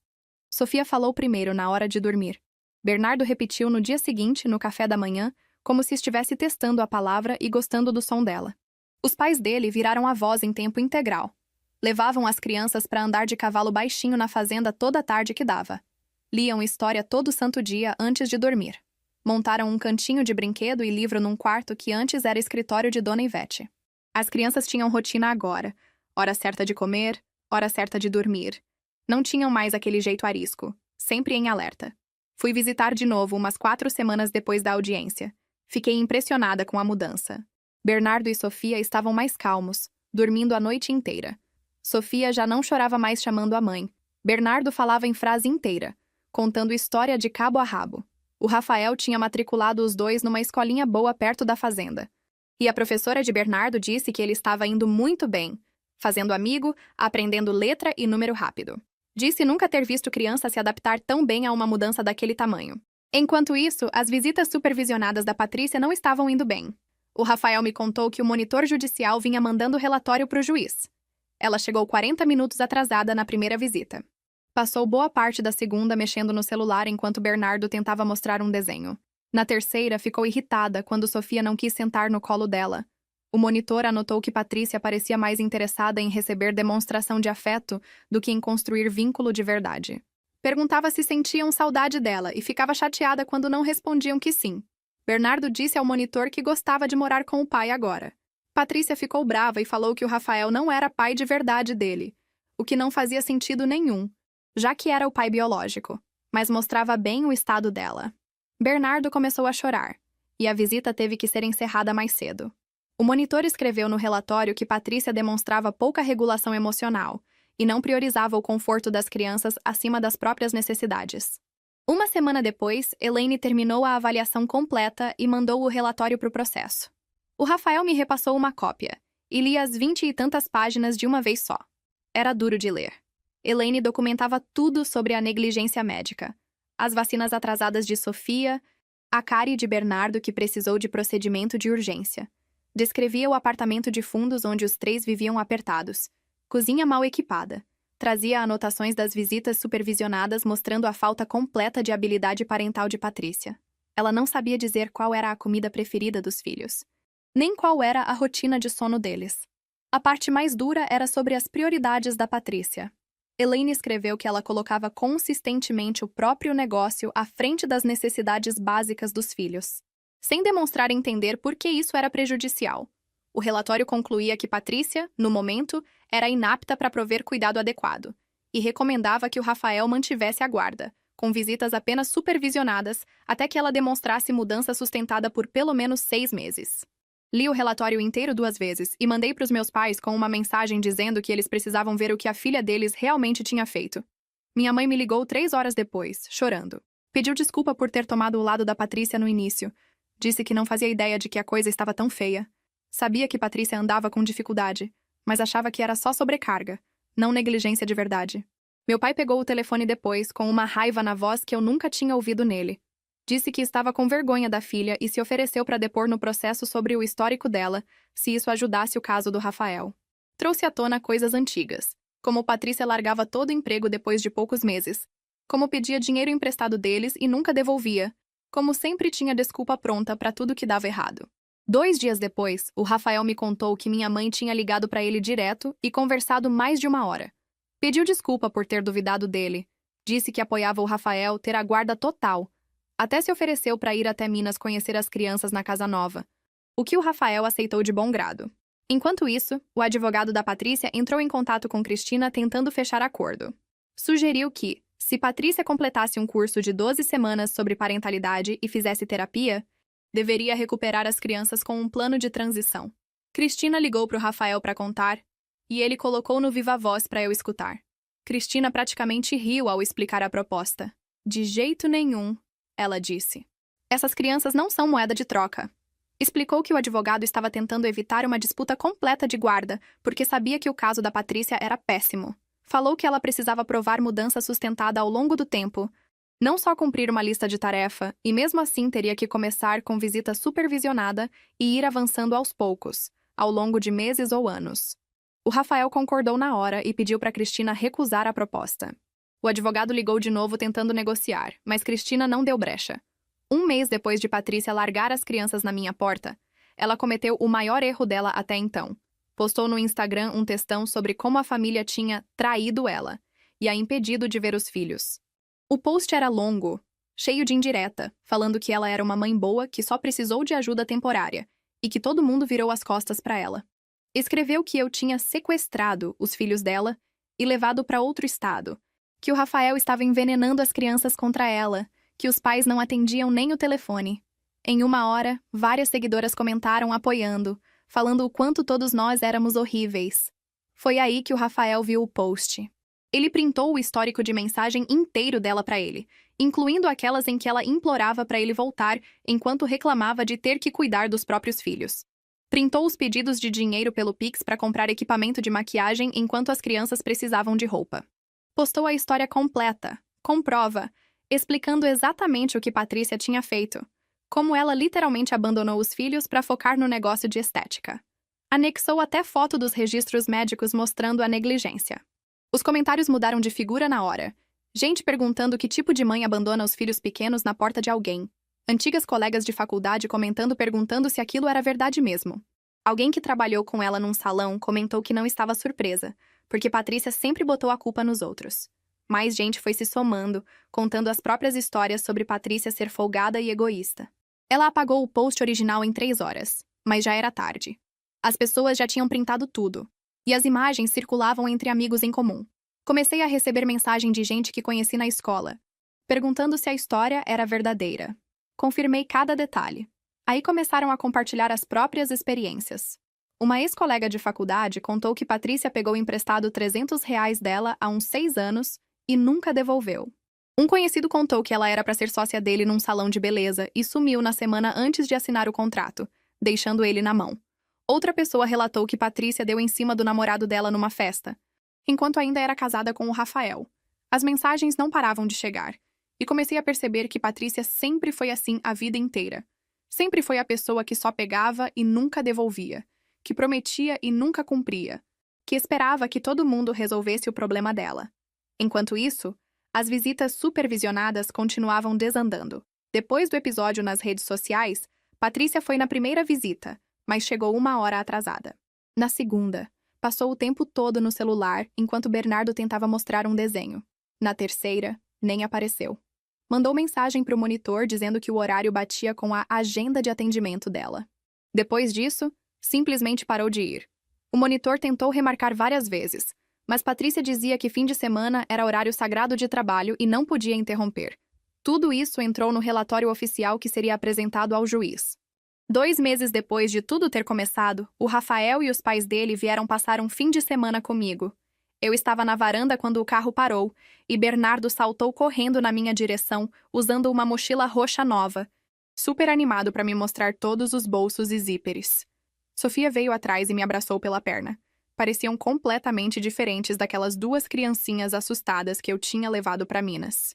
Sofia falou primeiro na hora de dormir. Bernardo repetiu no dia seguinte, no café da manhã, como se estivesse testando a palavra e gostando do som dela. Os pais dele viraram avós em tempo integral. Levavam as crianças para andar de cavalo baixinho na fazenda toda a tarde que dava. Liam história todo santo dia antes de dormir. Montaram um cantinho de brinquedo e livro num quarto que antes era escritório de Dona Ivete. As crianças tinham rotina agora. Hora certa de comer, hora certa de dormir. Não tinham mais aquele jeito arisco, sempre em alerta. Fui visitar de novo umas 4 semanas depois da audiência. Fiquei impressionada com a mudança. Bernardo e Sofia estavam mais calmos, dormindo a noite inteira. Sofia já não chorava mais chamando a mãe. Bernardo falava em frase inteira, contando história de cabo a rabo. O Rafael tinha matriculado os dois numa escolinha boa perto da fazenda. E a professora de Bernardo disse que ele estava indo muito bem, fazendo amigo, aprendendo letra e número rápido. Disse nunca ter visto criança se adaptar tão bem a uma mudança daquele tamanho. Enquanto isso, as visitas supervisionadas da Patrícia não estavam indo bem. O Rafael me contou que o monitor judicial vinha mandando relatório para o juiz. Ela chegou 40 minutos atrasada na primeira visita. Passou boa parte da segunda mexendo no celular enquanto Bernardo tentava mostrar um desenho. Na terceira, ficou irritada quando Sofia não quis sentar no colo dela. O monitor anotou que Patrícia parecia mais interessada em receber demonstração de afeto do que em construir vínculo de verdade. Perguntava se sentiam saudade dela e ficava chateada quando não respondiam que sim. Bernardo disse ao monitor que gostava de morar com o pai agora. Patrícia ficou brava e falou que o Rafael não era pai de verdade dele, o que não fazia sentido nenhum, já que era o pai biológico, mas mostrava bem o estado dela. Bernardo começou a chorar, e a visita teve que ser encerrada mais cedo. O monitor escreveu no relatório que Patrícia demonstrava pouca regulação emocional e não priorizava o conforto das crianças acima das próprias necessidades. Uma semana depois, Elaine terminou a avaliação completa e mandou o relatório para o processo. O Rafael me repassou uma cópia, e li as 20 e tantas páginas de uma vez só. Era duro de ler. Elaine documentava tudo sobre a negligência médica, as vacinas atrasadas de Sofia, a cárie de Bernardo que precisou de procedimento de urgência. Descrevia o apartamento de fundos onde os 3 viviam apertados, cozinha mal equipada. Trazia anotações das visitas supervisionadas mostrando a falta completa de habilidade parental de Patrícia. Ela não sabia dizer qual era a comida preferida dos filhos, nem qual era a rotina de sono deles. A parte mais dura era sobre as prioridades da Patrícia. Elaine escreveu que ela colocava consistentemente o próprio negócio à frente das necessidades básicas dos filhos, sem demonstrar entender por que isso era prejudicial. O relatório concluía que Patrícia, no momento, era inapta para prover cuidado adequado, e recomendava que o Rafael mantivesse a guarda, com visitas apenas supervisionadas, até que ela demonstrasse mudança sustentada por pelo menos 6 meses. Li o relatório inteiro 2 vezes e mandei para os meus pais com uma mensagem dizendo que eles precisavam ver o que a filha deles realmente tinha feito. Minha mãe me ligou 3 horas depois, chorando. Pediu desculpa por ter tomado o lado da Patrícia no início. Disse que não fazia ideia de que a coisa estava tão feia. Sabia que Patrícia andava com dificuldade, mas achava que era só sobrecarga, não negligência de verdade. Meu pai pegou o telefone depois, com uma raiva na voz que eu nunca tinha ouvido nele. Disse que estava com vergonha da filha e se ofereceu para depor no processo sobre o histórico dela, se isso ajudasse o caso do Rafael. Trouxe à tona coisas antigas, como Patrícia largava todo o emprego depois de poucos meses, como pedia dinheiro emprestado deles e nunca devolvia, como sempre tinha desculpa pronta para tudo que dava errado. 2 dias depois, o Rafael me contou que minha mãe tinha ligado para ele direto e conversado mais de 1 hora. Pediu desculpa por ter duvidado dele, disse que apoiava o Rafael ter a guarda total, até se ofereceu para ir até Minas conhecer as crianças na casa nova, o que o Rafael aceitou de bom grado. Enquanto isso, o advogado da Patrícia entrou em contato com Cristina tentando fechar acordo. Sugeriu que, se Patrícia completasse um curso de 12 semanas sobre parentalidade e fizesse terapia, deveria recuperar as crianças com um plano de transição. Cristina ligou para o Rafael para contar, e ele colocou no viva voz para eu escutar. Cristina praticamente riu ao explicar a proposta. De jeito nenhum, ela disse. Essas crianças não são moeda de troca. Explicou que o advogado estava tentando evitar uma disputa completa de guarda, porque sabia que o caso da Patrícia era péssimo. Falou que ela precisava provar mudança sustentada ao longo do tempo, não só cumprir uma lista de tarefa, e mesmo assim teria que começar com visita supervisionada e ir avançando aos poucos, ao longo de meses ou anos. O Rafael concordou na hora e pediu para Cristina recusar a proposta. O advogado ligou de novo tentando negociar, mas Cristina não deu brecha. 1 mês depois de Patrícia largar as crianças na minha porta, ela cometeu o maior erro dela até então. Postou no Instagram um textão sobre como a família tinha traído ela e a impedido de ver os filhos. O post era longo, cheio de indireta, falando que ela era uma mãe boa que só precisou de ajuda temporária e que todo mundo virou as costas para ela. Escreveu que eu tinha sequestrado os filhos dela e levado para outro estado, que o Rafael estava envenenando as crianças contra ela, que os pais não atendiam nem o telefone. Em 1 hora, várias seguidoras comentaram apoiando, falando o quanto todos nós éramos horríveis. Foi aí que o Rafael viu o post. Ele printou o histórico de mensagem inteiro dela para ele, incluindo aquelas em que ela implorava para ele voltar enquanto reclamava de ter que cuidar dos próprios filhos. Printou os pedidos de dinheiro pelo Pix para comprar equipamento de maquiagem enquanto as crianças precisavam de roupa. Postou a história completa, com prova, explicando exatamente o que Patrícia tinha feito, como ela literalmente abandonou os filhos para focar no negócio de estética. Anexou até foto dos registros médicos mostrando a negligência. Os comentários mudaram de figura na hora. Gente perguntando que tipo de mãe abandona os filhos pequenos na porta de alguém. Antigas colegas de faculdade comentando perguntando se aquilo era verdade mesmo. Alguém que trabalhou com ela num salão comentou que não estava surpresa, porque Patrícia sempre botou a culpa nos outros. Mais gente foi se somando, contando as próprias histórias sobre Patrícia ser folgada e egoísta. Ela apagou o post original em 3 horas, mas já era tarde. As pessoas já tinham printado tudo, e as imagens circulavam entre amigos em comum. Comecei a receber mensagem de gente que conheci na escola, perguntando se a história era verdadeira. Confirmei cada detalhe. Aí começaram a compartilhar as próprias experiências. Uma ex-colega de faculdade contou que Patrícia pegou emprestado R$ 300 dela há uns 6 anos e nunca devolveu. Um conhecido contou que ela era para ser sócia dele num salão de beleza e sumiu na semana antes de assinar o contrato, deixando ele na mão. Outra pessoa relatou que Patrícia deu em cima do namorado dela numa festa, enquanto ainda era casada com o Rafael. As mensagens não paravam de chegar, e comecei a perceber que Patrícia sempre foi assim a vida inteira. Sempre foi a pessoa que só pegava e nunca devolvia, que prometia e nunca cumpria, que esperava que todo mundo resolvesse o problema dela. Enquanto isso, as visitas supervisionadas continuavam desandando. Depois do episódio nas redes sociais, Patrícia foi na primeira visita, mas chegou 1 hora atrasada. Na segunda, passou o tempo todo no celular enquanto Bernardo tentava mostrar um desenho. Na terceira, nem apareceu. Mandou mensagem para o monitor dizendo que o horário batia com a agenda de atendimento dela. Depois disso, simplesmente parou de ir. O monitor tentou remarcar várias vezes, mas Patrícia dizia que fim de semana era horário sagrado de trabalho e não podia interromper. Tudo isso entrou no relatório oficial que seria apresentado ao juiz. 2 meses depois de tudo ter começado, o Rafael e os pais dele vieram passar um fim de semana comigo. Eu estava na varanda quando o carro parou, e Bernardo saltou correndo na minha direção, usando uma mochila roxa nova, super animado para me mostrar todos os bolsos e zíperes. Sofia veio atrás e me abraçou pela perna. Pareciam completamente diferentes daquelas 2 criancinhas assustadas que eu tinha levado para Minas.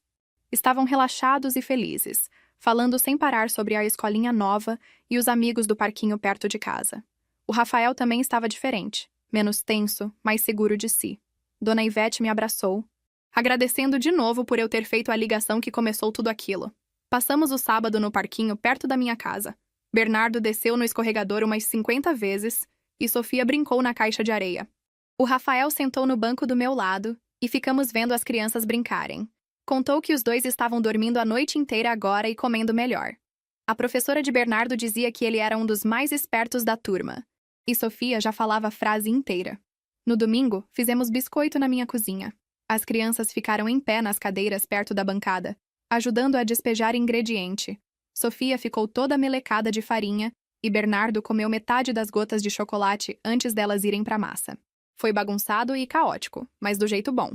Estavam relaxados e felizes, falando sem parar sobre a escolinha nova e os amigos do parquinho perto de casa. O Rafael também estava diferente, menos tenso, mais seguro de si. Dona Ivete me abraçou, agradecendo de novo por eu ter feito a ligação que começou tudo aquilo. Passamos o sábado no parquinho perto da minha casa. Bernardo desceu no escorregador umas 50 vezes e Sofia brincou na caixa de areia. O Rafael sentou no banco do meu lado e ficamos vendo as crianças brincarem. Contou que os dois estavam dormindo a noite inteira agora e comendo melhor. A professora de Bernardo dizia que ele era um dos mais espertos da turma. E Sofia já falava a frase inteira. No domingo, fizemos biscoito na minha cozinha. As crianças ficaram em pé nas cadeiras perto da bancada, ajudando a despejar ingrediente. Sofia ficou toda melecada de farinha e Bernardo comeu metade das gotas de chocolate antes delas irem para a massa. Foi bagunçado e caótico, mas do jeito bom.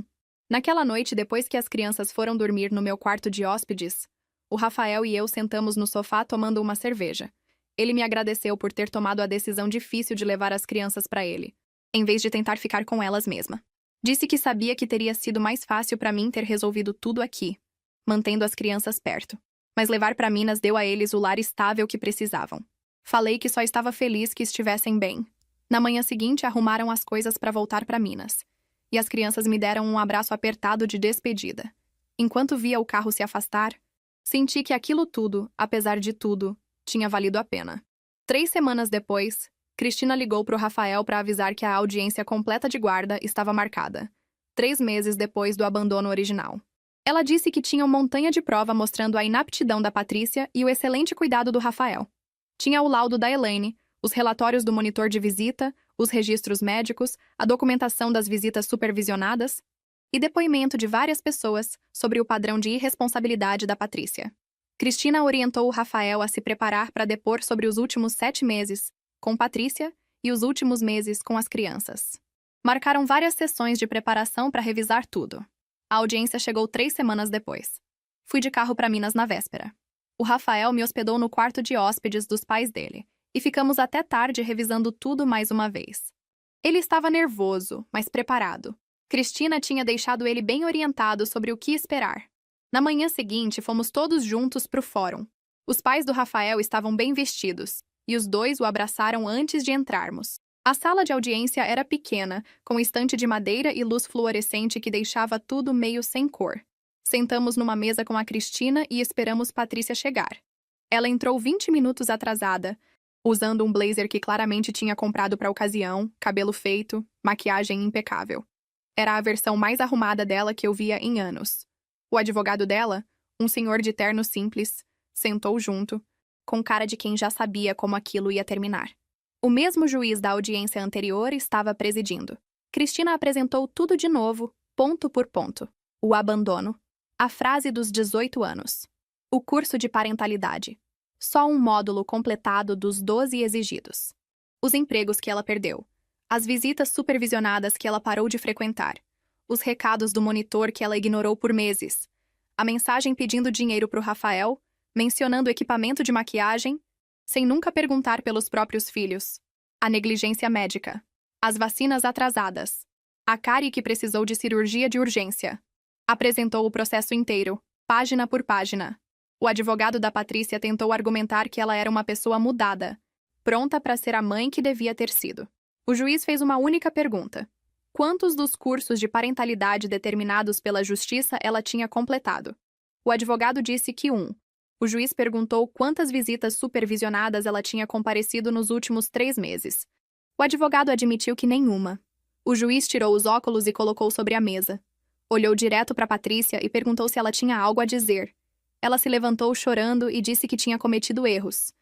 Naquela noite, depois que as crianças foram dormir no meu quarto de hóspedes, o Rafael e eu sentamos no sofá tomando uma cerveja. Ele me agradeceu por ter tomado a decisão difícil de levar as crianças para ele, em vez de tentar ficar com elas mesma. Disse que sabia que teria sido mais fácil para mim ter resolvido tudo aqui, mantendo as crianças perto. Mas levar para Minas deu a eles o lar estável que precisavam. Falei que só estava feliz que estivessem bem. Na manhã seguinte, arrumaram as coisas para voltar para Minas. E as crianças me deram um abraço apertado de despedida. Enquanto via o carro se afastar, senti que aquilo tudo, apesar de tudo, tinha valido a pena. 3 semanas depois, Cristina ligou para o Rafael para avisar que a audiência completa de guarda estava marcada, 3 meses depois do abandono original. Ela disse que tinha uma montanha de prova mostrando a inaptidão da Patrícia e o excelente cuidado do Rafael. Tinha o laudo da Elaine, os relatórios do monitor de visita, os registros médicos, a documentação das visitas supervisionadas e depoimento de várias pessoas sobre o padrão de irresponsabilidade da Patrícia. Cristina orientou o Rafael a se preparar para depor sobre os últimos 7 meses com Patrícia e os últimos meses com as crianças. Marcaram várias sessões de preparação para revisar tudo. A audiência chegou 3 semanas depois. Fui de carro para Minas na véspera. O Rafael me hospedou no quarto de hóspedes dos pais dele, e ficamos até tarde revisando tudo mais uma vez. Ele estava nervoso, mas preparado. Cristina tinha deixado ele bem orientado sobre o que esperar. Na manhã seguinte, fomos todos juntos para o fórum. Os pais do Rafael estavam bem vestidos, e os dois o abraçaram antes de entrarmos. A sala de audiência era pequena, com estante de madeira e luz fluorescente que deixava tudo meio sem cor. Sentamos numa mesa com a Cristina e esperamos Patrícia chegar. Ela entrou 20 minutos atrasada, usando um blazer que claramente tinha comprado para a ocasião, cabelo feito, maquiagem impecável. Era a versão mais arrumada dela que eu via em anos. O advogado dela, um senhor de terno simples, sentou junto, com cara de quem já sabia como aquilo ia terminar. O mesmo juiz da audiência anterior estava presidindo. Cristina apresentou tudo de novo, ponto por ponto. O abandono. A frase dos 18 anos. O curso de parentalidade. Só um módulo completado dos 12 exigidos. Os empregos que ela perdeu. As visitas supervisionadas que ela parou de frequentar. Os recados do monitor que ela ignorou por meses. A mensagem pedindo dinheiro para o Rafael, mencionando equipamento de maquiagem, sem nunca perguntar pelos próprios filhos. A negligência médica. As vacinas atrasadas. A Kari que precisou de cirurgia de urgência. Apresentou o processo inteiro, página por página. O advogado da Patrícia tentou argumentar que ela era uma pessoa mudada, pronta para ser a mãe que devia ter sido. O juiz fez uma única pergunta. Quantos dos cursos de parentalidade determinados pela justiça ela tinha completado? O advogado disse que 1. O juiz perguntou quantas visitas supervisionadas ela tinha comparecido nos últimos 3 meses. O advogado admitiu que nenhuma. O juiz tirou os óculos e colocou sobre a mesa. Olhou direto para Patrícia e perguntou se ela tinha algo a dizer. Ela se levantou chorando e disse que tinha cometido erros,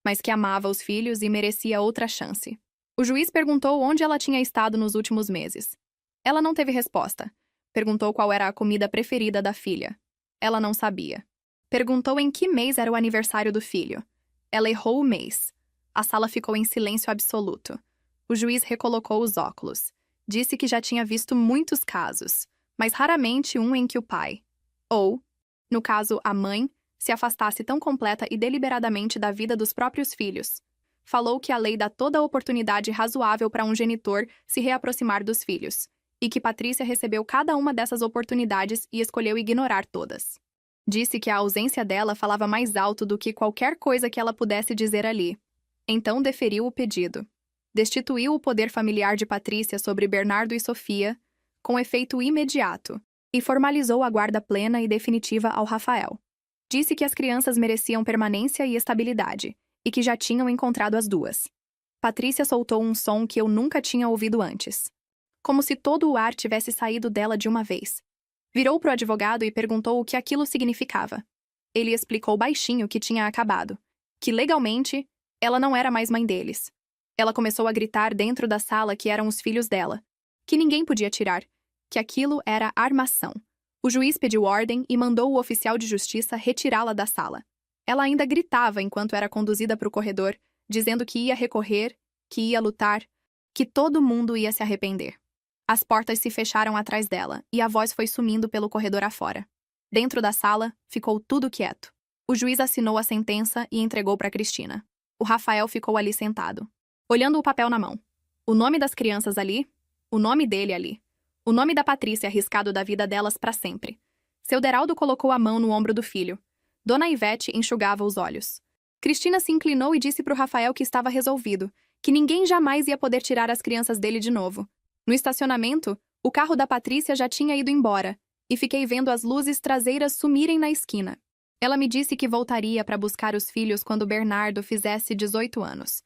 mas que amava os filhos e merecia outra chance. O juiz perguntou onde ela tinha estado nos últimos meses. Ela não teve resposta. Perguntou qual era a comida preferida da filha. Ela não sabia. Perguntou em que mês era o aniversário do filho. Ela errou o mês. A sala ficou em silêncio absoluto. O juiz recolocou os óculos. Disse que já tinha visto muitos casos, mas raramente um em que o pai, ou, no caso, a mãe, se afastasse tão completa e deliberadamente da vida dos próprios filhos. Falou que a lei dá toda a oportunidade razoável para um genitor se reaproximar dos filhos, e que Patrícia recebeu cada uma dessas oportunidades e escolheu ignorar todas. Disse que a ausência dela falava mais alto do que qualquer coisa que ela pudesse dizer ali. Então deferiu o pedido. Destituiu o poder familiar de Patrícia sobre Bernardo e Sofia, com efeito imediato, e formalizou a guarda plena e definitiva ao Rafael. Disse que as crianças mereciam permanência e estabilidade, e que já tinham encontrado as duas. Patrícia soltou um som que eu nunca tinha ouvido antes. Como se todo o ar tivesse saído dela de uma vez. Virou para o advogado e perguntou o que aquilo significava. Ele explicou baixinho que tinha acabado, que legalmente ela não era mais mãe deles. Ela começou a gritar dentro da sala que eram os filhos dela, que ninguém podia tirar, que aquilo era armação. O juiz pediu ordem e mandou o oficial de justiça retirá-la da sala. Ela ainda gritava enquanto era conduzida para o corredor, dizendo que ia recorrer, que ia lutar, que todo mundo ia se arrepender. As portas se fecharam atrás dela e a voz foi sumindo pelo corredor afora. Dentro da sala, ficou tudo quieto. O juiz assinou a sentença e entregou para Cristina. O Rafael ficou ali sentado, olhando o papel na mão. O nome das crianças ali, o nome dele ali. O nome da Patrícia arriscado da vida delas para sempre. Seu Deraldo colocou a mão no ombro do filho. Dona Ivete enxugava os olhos. Cristina se inclinou e disse para o Rafael que estava resolvido, que ninguém jamais ia poder tirar as crianças dele de novo. No estacionamento, o carro da Patrícia já tinha ido embora, e fiquei vendo as luzes traseiras sumirem na esquina. Ela me disse que voltaria para buscar os filhos quando Bernardo fizesse 18 anos.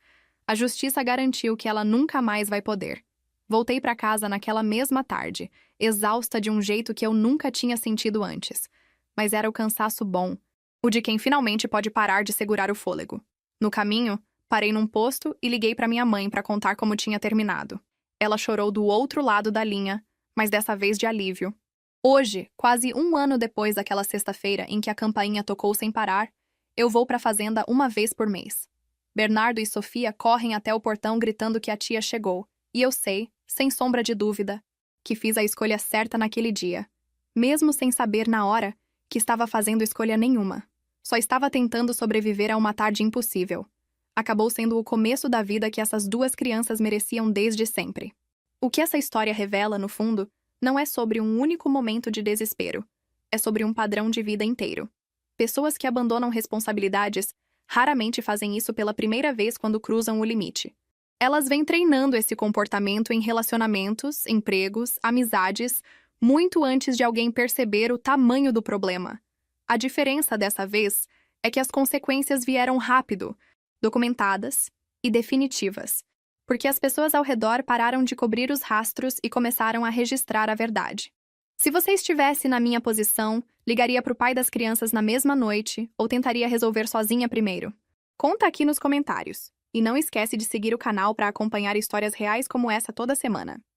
A justiça garantiu que ela nunca mais vai poder. Voltei para casa naquela mesma tarde, exausta de um jeito que eu nunca tinha sentido antes. Mas era o cansaço bom, o de quem finalmente pode parar de segurar o fôlego. No caminho, parei num posto e liguei para minha mãe para contar como tinha terminado. Ela chorou do outro lado da linha, mas dessa vez de alívio. Hoje, quase um ano depois daquela sexta-feira em que a campainha tocou sem parar, eu vou para a fazenda uma vez por mês. Bernardo e Sofia correm até o portão gritando que a tia chegou, e eu sei, sem sombra de dúvida, que fiz a escolha certa naquele dia, mesmo sem saber na hora que estava fazendo escolha nenhuma. Só estava tentando sobreviver a uma tarde impossível. Acabou sendo o começo da vida que essas duas crianças mereciam desde sempre. O que essa história revela, no fundo, não é sobre um único momento de desespero. É sobre um padrão de vida inteiro. Pessoas que abandonam responsabilidades raramente fazem isso pela primeira vez quando cruzam o limite. Elas vêm treinando esse comportamento em relacionamentos, empregos, amizades, muito antes de alguém perceber o tamanho do problema. A diferença dessa vez é que as consequências vieram rápido, documentadas e definitivas, porque as pessoas ao redor pararam de cobrir os rastros e começaram a registrar a verdade. Se você estivesse na minha posição, ligaria para o pai das crianças na mesma noite ou tentaria resolver sozinha primeiro? Conta aqui nos comentários. E não esquece de seguir o canal para acompanhar histórias reais como essa toda semana.